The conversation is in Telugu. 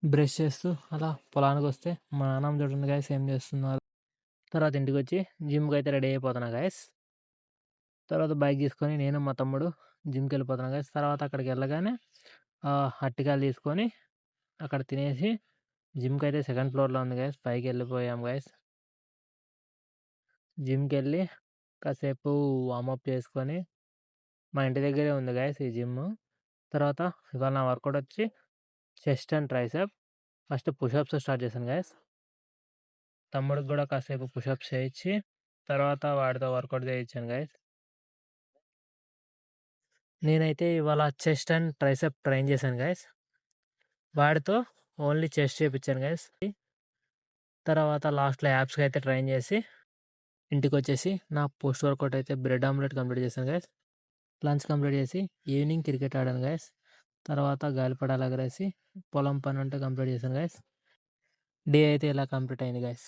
బ్రష్ చేస్తూ అలా పొలానికొస్తే మా నాన్నమ్మ చూడండి గైస్ ఏం చేస్తున్నారు. తర్వాత ఇంటికొచ్చి జిమ్‌కైతే రెడీ అయిపోతున్నా గైస్. తర్వాత బైక్ తీసుకొని నేను మా తమ్ముడు జిమ్‌కెళ్ళిపోతున్నాం గైస్. తర్వాత అక్కడికెళ్ళగానే అరటికాయలు తీసుకొని అక్కడ తినేసి జిమ్‌కైతే సెకండ్ ఫ్లోర్‌లో ఉంది గైస్. పైకెళ్ళిపోయాం గైస్. జిమ్‌కెళ్ళి కాసేపు వార్మప్ చేసుకొని మా ఇంటి దగ్గరే ఉంది గైస్ ఈ జిమ్ము. తర్వాత ఇవాళ నా వర్కౌట్ వచ్చి chest and tricep. First push-ups start చేశాను గైస్. తమ్ముడికి గూడా కాసేపు పుషప్స్ చేయించి తర్వాత వాడితో వర్కౌట్ చేయించాను గైస్. నేనైతే ఇవాళ చెస్ట్ అండ్ ట్రైసెప్ ట్రైన్ చేశాను గైస్. వాడితో ఓన్లీ చెస్ట్ చేపిచ్చాను గైస్. తర్వాత లాస్ట్‌లో యాబ్స్‌కి అయితే ట్రైన్ చేసి ఇంటికొచ్చేసి నా పోస్ట్ వర్కౌట్ అయితే బ్రెడ్ ఆమ్లెట్ కంప్లీట్ చేశాను గైస్. లంచ్ కంప్లీట్ చేసి ఈవినింగ్ క్రికెట్ ఆడాను గైస్. తర్వాత గాలిపటాలు ఎగరేసి పొలం పని ఉంటే కంప్లీట్ చేశాను గైస్. డే అయితే ఇలా కంప్లీట్ అయింది గైస్.